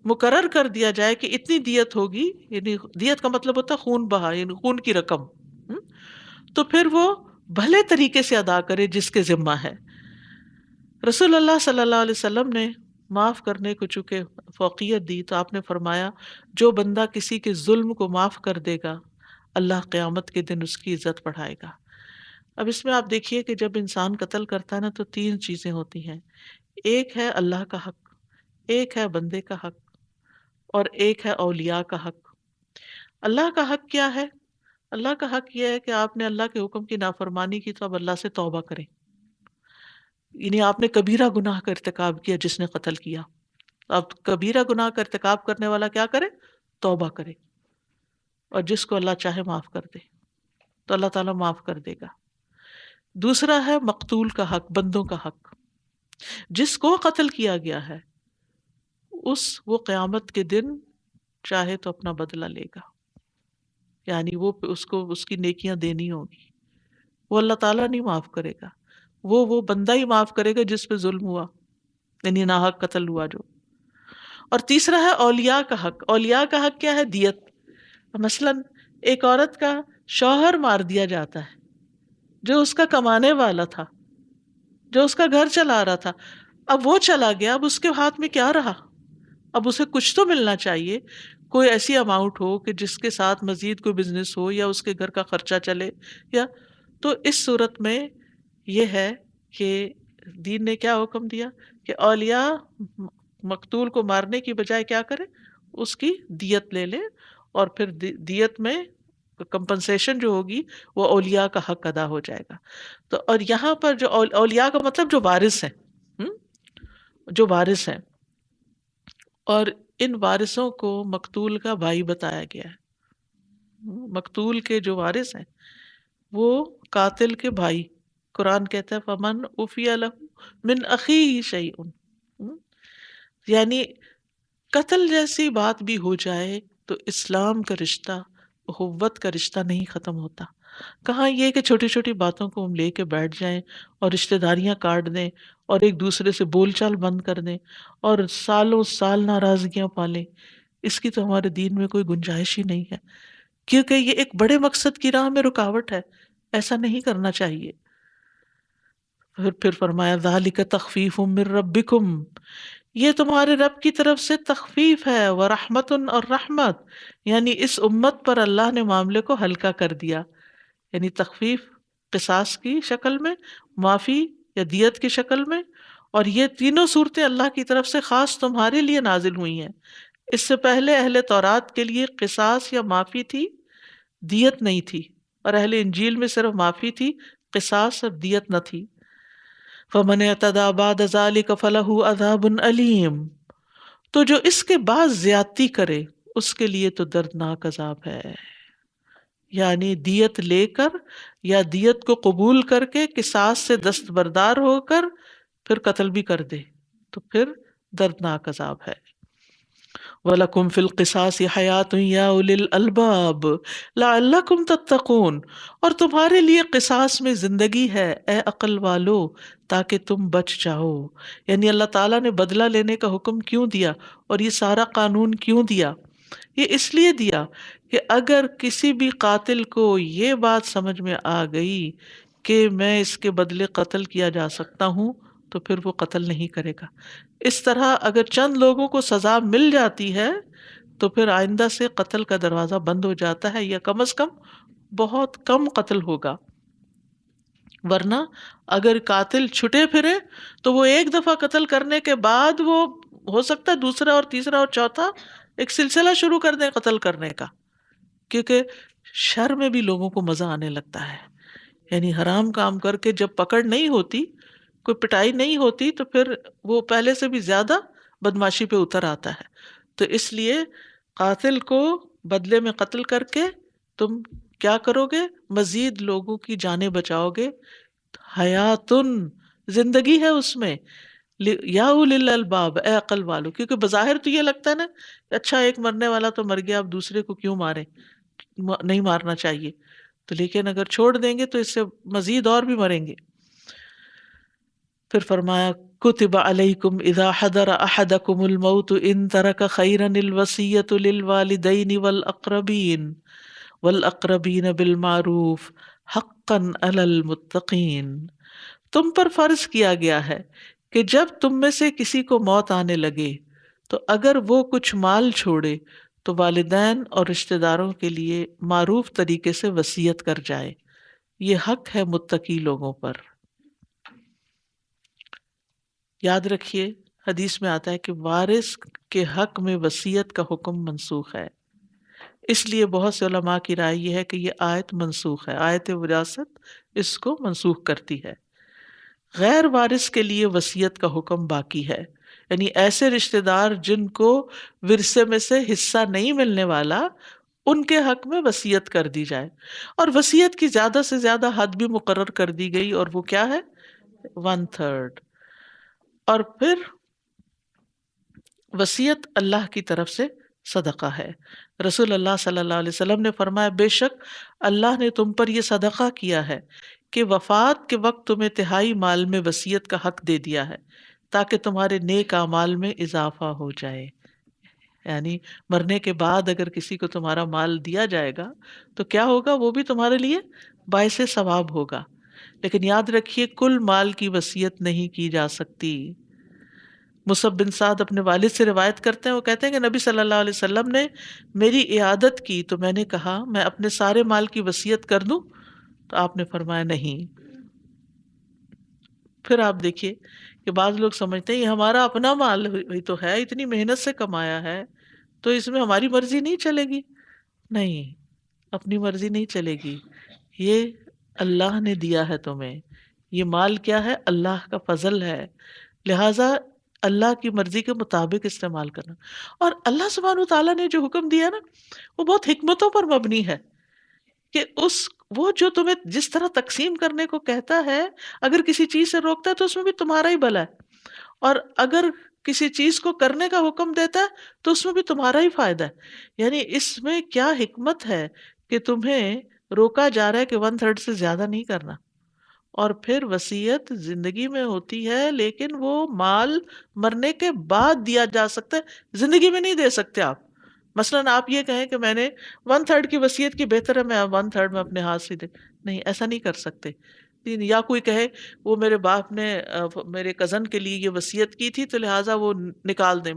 مقرر کر دیا جائے کہ اتنی دیت ہوگی، یعنی دیت کا مطلب ہوتا ہے خون بہا، یعنی خون کی رقم، تو پھر وہ بھلے طریقے سے ادا کرے جس کے ذمہ ہے۔ رسول اللہ صلی اللہ علیہ وسلم نے معاف کرنے کو چونکہ فوقیت دی تو آپ نے فرمایا جو بندہ کسی کے ظلم کو معاف کر دے گا اللہ قیامت کے دن اس کی عزت بڑھائے گا۔ اب اس میں آپ دیکھیے کہ جب انسان قتل کرتا ہے نا تو تین چیزیں ہوتی ہیں، ایک ہے اللہ کا حق، ایک ہے بندے کا حق، اور ایک ہے اولیاء کا حق۔ اللہ کا حق کیا ہے؟ اللہ کا حق یہ ہے کہ آپ نے اللہ کے حکم کی نافرمانی کی تو اب اللہ سے توبہ کریں، یعنی آپ نے کبیرہ گناہ کا ارتکاب کیا جس نے قتل کیا، اب کبیرہ گناہ کا ارتکاب کرنے والا کیا کرے؟ توبہ کرے، اور جس کو اللہ چاہے معاف کر دے تو اللہ تعالیٰ معاف کر دے گا۔ دوسرا ہے مقتول کا حق، بندوں کا حق، جس کو قتل کیا گیا ہے وہ قیامت کے دن چاہے تو اپنا بدلہ لے گا، یعنی وہ اس کو اس کی نیکیاں دینی ہوگی، وہ اللہ تعالیٰ نہیں معاف کرے گا، وہ بندہ ہی معاف کرے گا جس پہ ظلم ہوا، یعنی ناحق قتل ہوا جو۔ اور تیسرا ہے اولیاء کا حق۔ اولیاء کا حق کیا ہے؟ دیت۔ مثلا ایک عورت کا شوہر مار دیا جاتا ہے جو اس کا کمانے والا تھا، جو اس کا گھر چلا رہا تھا، اب وہ چلا گیا، اب اس کے ہاتھ میں کیا رہا؟ اب اسے کچھ تو ملنا چاہیے، کوئی ایسی اماؤنٹ ہو کہ جس کے ساتھ مزید کوئی بزنس ہو یا اس کے گھر کا خرچہ چلے، یا تو اس صورت میں یہ ہے کہ دین نے کیا حکم دیا کہ اولیاء مقتول کو مارنے کی بجائے کیا کرے؟ اس کی دیت لے لے، اور پھر دیت میں کمپنسیشن جو ہوگی وہ اولیاء کا حق ادا ہو جائے گا۔ تو اور یہاں پر جو اولیاء کا مطلب جو وارث ہیں، جو وارث ہیں، اور ان وارثوں کو مقتول کا بھائی بتایا گیا ہے۔ مقتول کے جو وارث ہیں وہ قاتل کے بھائی، قرآن کہتا ہے فمن عفی لہ من اخیہ شیء، یعنی قتل جیسی بات بھی ہو جائے تو اسلام کا رشتہ، اخوت کا رشتہ نہیں ختم ہوتا۔ کہاں یہ کہ چھوٹی چھوٹی باتوں کو ہم لے کے بیٹھ جائیں اور رشتہ داریاں کاٹ دیں اور ایک دوسرے سے بول چال بند کر دیں اور سالوں سال ناراضگیاں پالیں، اس کی تو ہمارے دین میں کوئی گنجائش ہی نہیں ہے، کیونکہ یہ ایک بڑے مقصد کی راہ میں رکاوٹ ہے، ایسا نہیں کرنا چاہیے۔ پھر فرمایا ذالک تخفیف من ربکم، یہ تمہارے رب کی طرف سے تخفیف ہے، ورحمت اور رحمت، یعنی اس امت پر اللہ نے معاملے کو ہلکا کر دیا، یعنی تخفیف قصاص کی شکل میں، معافی یا دیت کی شکل میں، اور یہ تینوں صورتیں اللہ کی طرف سے خاص تمہارے لیے نازل ہوئی ہیں۔ اس سے پہلے اہل تورات کے لیے قصاص یا معافی تھی، دیت نہیں تھی، اور اہل انجیل میں صرف معافی تھی، قصاص اور دیت نہ تھی۔ فمن اعتدی بعد ذلک فلہ عذاب علیم، تو جو اس کے بعد زیادتی کرے اس کے لیے تو دردناک عذاب ہے، یعنی دیت لے کر یا دیت کو قبول کر کے قصاص سے دستبردار ہو کر پھر قتل بھی کر دے تو پھر دردناک عذاب ہے۔ وَلَكُمْ فِي الْقِصَاصِ حَيَاةٌ يَا أُولِي الْأَلْبَابِ لَعَلَّكُمْ تَتَّقُونَ، اور تمہارے لیے قصاص میں زندگی ہے اے عقل والو تاکہ تم بچ جاؤ۔ یعنی اللہ تعالیٰ نے بدلہ لینے کا حکم کیوں دیا اور یہ سارا قانون کیوں دیا؟ یہ اس لیے دیا کہ اگر کسی بھی قاتل کو یہ بات سمجھ میں آ گئی کہ میں اس کے بدلے قتل کیا جا سکتا ہوں تو پھر وہ قتل نہیں کرے گا۔ اس طرح اگر چند لوگوں کو سزا مل جاتی ہے تو پھر آئندہ سے قتل کا دروازہ بند ہو جاتا ہے، یا کم از کم بہت کم قتل ہوگا۔ ورنہ اگر قاتل چھٹے پھرے تو وہ ایک دفعہ قتل کرنے کے بعد وہ ہو سکتا ہے دوسرا اور تیسرا اور چوتھا ایک سلسلہ شروع کر دیں قتل کرنے کا، کیونکہ شر میں بھی لوگوں کو مزہ آنے لگتا ہے۔ یعنی حرام کام کر کے جب پکڑ نہیں ہوتی، کوئی پٹائی نہیں ہوتی، تو پھر وہ پہلے سے بھی زیادہ بدماشی پہ اتر آتا ہے۔ تو اس لیے قاتل کو بدلے میں قتل کر کے تم کیا کرو گے؟ مزید لوگوں کی جانیں بچاؤ گے۔ حیاتن، زندگی ہے اس میں، یا اولی الالباب، اے عقل والو، کیونکہ بظاہر تو یہ لگتا ہے نا کہ اچھا ایک مرنے والا تو مر گیا، اب دوسرے کو کیوں مارے، نہیں مارنا چاہیے، تو لیکن اگر چھوڑ دیں گے تو اس سے مزید اور بھی مریں گے۔ پھر فرمایا کتب علیکم اذا حضر احدکم الموت ان ترک خیرا الوصیۃ للوالدین والاقربین بالمعروف حقا علی المتقین، تم پر فرض کیا گیا ہے کہ جب تم میں سے کسی کو موت آنے لگے تو اگر وہ کچھ مال چھوڑے تو والدین اور رشتہ داروں کے لیے معروف طریقے سے وصیت کر جائے، یہ حق ہے متقی لوگوں پر۔ یاد رکھیے حدیث میں آتا ہے کہ وارث کے حق میں وصیت کا حکم منسوخ ہے، اس لیے بہت سے علماء کی رائے یہ ہے کہ یہ آیت منسوخ ہے، آیت وراثت اس کو منسوخ کرتی ہے۔ غیر وارث کے لیے وصیت کا حکم باقی ہے، یعنی ایسے رشتہ دار جن کو ورثے میں سے حصہ نہیں ملنے والا، ان کے حق میں وصیت کر دی جائے، اور وصیت کی زیادہ سے زیادہ حد بھی مقرر کر دی گئی، اور وہ کیا ہے؟ 1/3۔ اور پھر وصیت اللہ کی طرف سے صدقہ ہے۔ رسول اللہ صلی اللہ علیہ وسلم نے فرمایا بے شک اللہ نے تم پر یہ صدقہ کیا ہے کہ وفات کے وقت تمہیں تہائی مال میں وصیت کا حق دے دیا ہے تاکہ تمہارے نیک اعمال میں اضافہ ہو جائے۔ یعنی مرنے کے بعد اگر کسی کو تمہارا مال دیا جائے گا تو کیا ہوگا، وہ بھی تمہارے لیے باعث ثواب ہوگا۔ لیکن یاد رکھیے کل مال کی وصیت نہیں کی جا سکتی۔ مصعب بن سعد اپنے والد سے روایت کرتے ہیں، وہ کہتے ہیں کہ نبی صلی اللہ علیہ وسلم نے میری عیادت کی تو میں نے کہا میں اپنے سارے مال کی وصیت کر دوں؟ تو آپ نے فرمایا نہیں۔ پھر آپ دیکھیے کہ بعض لوگ سمجھتے ہیں یہ ہمارا اپنا مال ہی تو ہے، اتنی محنت سے کمایا ہے تو اس میں ہماری مرضی نہیں چلے گی۔ نہیں، اپنی مرضی نہیں چلے گی، یہ اللہ نے دیا ہے تمہیں، یہ مال کیا ہے، اللہ کا فضل ہے، لہٰذا اللہ کی مرضی کے مطابق استعمال کرنا۔ اور اللہ سبحانہ تعالیٰ نے جو حکم دیا نا وہ بہت حکمتوں پر مبنی ہے، کہ وہ جو تمہیں جس طرح تقسیم کرنے کو کہتا ہے، اگر کسی چیز سے روکتا ہے تو اس میں بھی تمہارا ہی بھلا ہے، اور اگر کسی چیز کو کرنے کا حکم دیتا ہے تو اس میں بھی تمہارا ہی فائدہ ہے۔ یعنی اس میں کیا حکمت ہے کہ تمہیں روکا جا رہا ہے کہ 1/3 سے زیادہ نہیں کرنا۔ اور پھر وصیت زندگی میں ہوتی ہے لیکن وہ مال مرنے کے بعد دیا جا سکتا ہے، زندگی میں نہیں دے سکتے آپ۔ مثلاً آپ یہ کہیں کہ میں نے 1/3 کی وصیت کی، بہتر ہے میں 1/3 میں اپنے ہاتھ سے دے، نہیں ایسا نہیں کر سکتے۔ یا کوئی کہے وہ میرے باپ نے میرے کزن کے لیے یہ وصیت کی تھی تو لہٰذا وہ نکال دیں،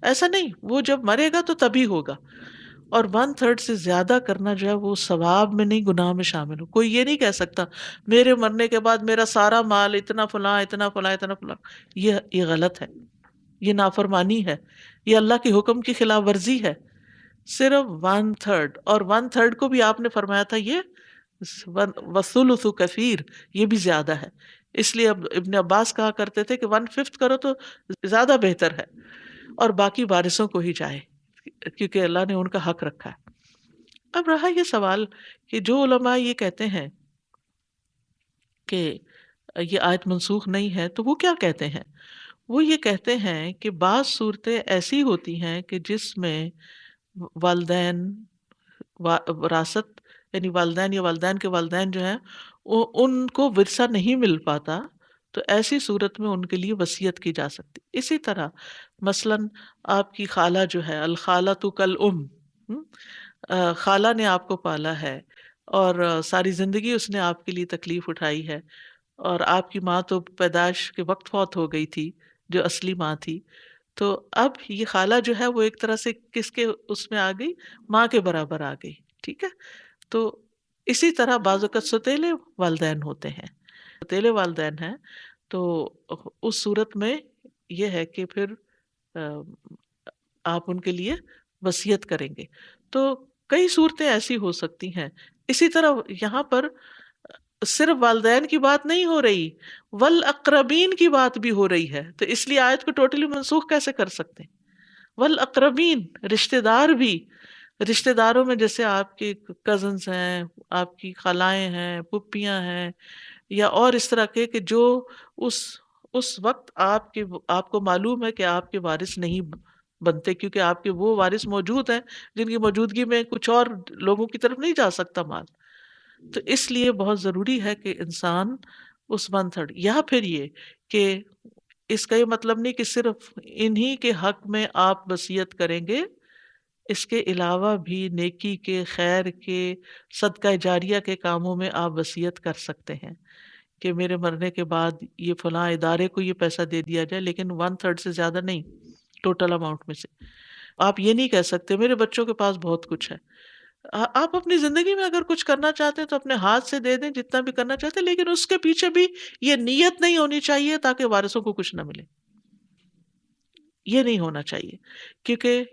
ایسا نہیں، وہ جب مرے گا تو تبھی ہوگا۔ اور 1/3 سے زیادہ کرنا جو ہے وہ ثواب میں نہیں گناہ میں شامل ہو۔ کوئی یہ نہیں کہہ سکتا میرے مرنے کے بعد میرا سارا مال اتنا فلاں اتنا فلاں اتنا فلاں، یہ غلط ہے، یہ نافرمانی ہے، یہ اللہ کے حکم کی خلاف ورزی ہے۔ صرف 1/3، اور 1/3 کو بھی آپ نے فرمایا تھا یہ وَالثُّلُثُ کثیر، یہ بھی زیادہ ہے۔ اس لیے اب ابن عباس کہا کرتے تھے کہ 1/5 کرو تو زیادہ بہتر ہے، اور باقی وارثوں کو ہی جائے، کیونکہ اللہ نے ان کا حق رکھا ہے۔ اب رہا یہ سوال کہ جو علماء یہ کہتے ہیں کہ یہ آیت منسوخ نہیں ہے تو وہ کیا کہتے ہیں؟ وہ یہ کہتے ہیں کہ بعض صورتیں ایسی ہوتی ہیں کہ جس میں والدین وراثت، یعنی والدین یا والدین کے والدین جو ہیں ان کو ورثہ نہیں مل پاتا، تو ایسی صورت میں ان کے لیے وصیت کی جا سکتی۔ اسی طرح مثلاً آپ کی خالہ جو ہے، الخالۃ کالام، خالہ نے آپ کو پالا ہے اور ساری زندگی اس نے آپ کے لیے تکلیف اٹھائی ہے، اور آپ کی ماں تو پیدائش کے وقت فوت ہو گئی تھی جو اصلی ماں تھی، تو اب یہ خالہ جو ہے وہ ایک طرح سے کس کے اس میں آ گئی، ماں کے برابر آ گئی، ٹھیک ہے۔ تو اسی طرح بعض اوقات سوتیلے والدین ہوتے ہیں، سوتیلے والدین ہیں تو اس صورت میں یہ ہے کہ پھر آپ ان کے لیے وصیت کریں گے۔ تو کئی صورتیں ایسی ہو سکتی ہیں۔ اسی طرح یہاں پر صرف والدین کی بات نہیں ہو رہی، والاقربین کی بات بھی ہو رہی ہے، تو اس لیے آیت کو ٹوٹلی منسوخ کیسے کر سکتے ہیں؟ والاقربین، رشتہ دار بھی، رشتہ داروں میں جیسے آپ کے کزنز ہیں، آپ کی خالائیں ہیں، پھپھیاں ہیں، یا اور اس طرح کے کہ جو اس اس وقت آپ کو معلوم ہے کہ آپ کے وارث نہیں بنتے، کیونکہ آپ کے وہ وارث موجود ہیں جن کی موجودگی میں کچھ اور لوگوں کی طرف نہیں جا سکتا مال، تو اس لیے بہت ضروری ہے کہ انسان اس 1/3، یا پھر یہ کہ اس کا یہ مطلب نہیں کہ صرف انہی کے حق میں آپ وصیت کریں گے، اس کے علاوہ بھی نیکی کے، خیر کے، صدقہ جاریہ کے کاموں میں آپ وصیت کر سکتے ہیں کہ میرے مرنے کے بعد یہ فلاں ادارے کو یہ پیسہ دے دیا جائے، لیکن 1/3 سے زیادہ نہیں ٹوٹل اماؤنٹ میں سے۔ آپ یہ نہیں کہہ سکتے میرے بچوں کے پاس بہت کچھ ہے۔ آپ اپنی زندگی میں اگر کچھ کرنا چاہتے ہیں تو اپنے ہاتھ سے دے دیں جتنا بھی کرنا چاہتے ہیں، لیکن اس کے پیچھے بھی یہ نیت نہیں ہونی چاہیے تاکہ وارثوں کو کچھ نہ ملے، یہ نہیں ہونا چاہیے، کیونکہ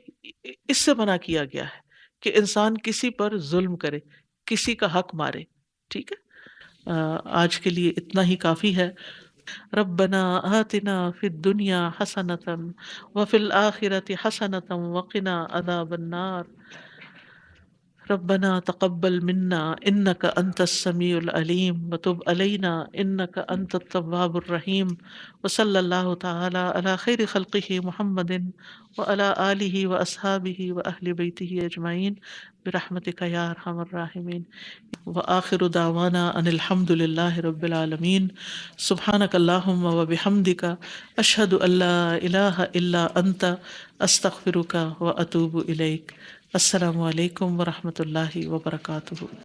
اس سے منع کیا گیا ہے کہ انسان کسی پر ظلم کرے، کسی کا حق مارے، ٹھیک ہے۔ آج کے لیے اتنا ہی کافی ہے۔ ربنا آتنا فی الدنیا حسنۃ وفی الآخرۃ حسنۃ وقنا عذاب النار۔ ربنا تقبل منا انك انت السميع العليم وتب علينا انك انت التواب الرحيم وصلى الله تعالى على خير خلقه محمد وعلى آله واصحابه واهل بيته اجمعين برحمتك يا ارحم الراحمين. وآخر دعوانا ان الحمد لله رب العالمين. سبحانك اللهم وبحمدك اشهد ان لا اله الا انت استغفرك واتوب اليك. السلام علیکم ورحمۃ اللہ وبرکاتہ.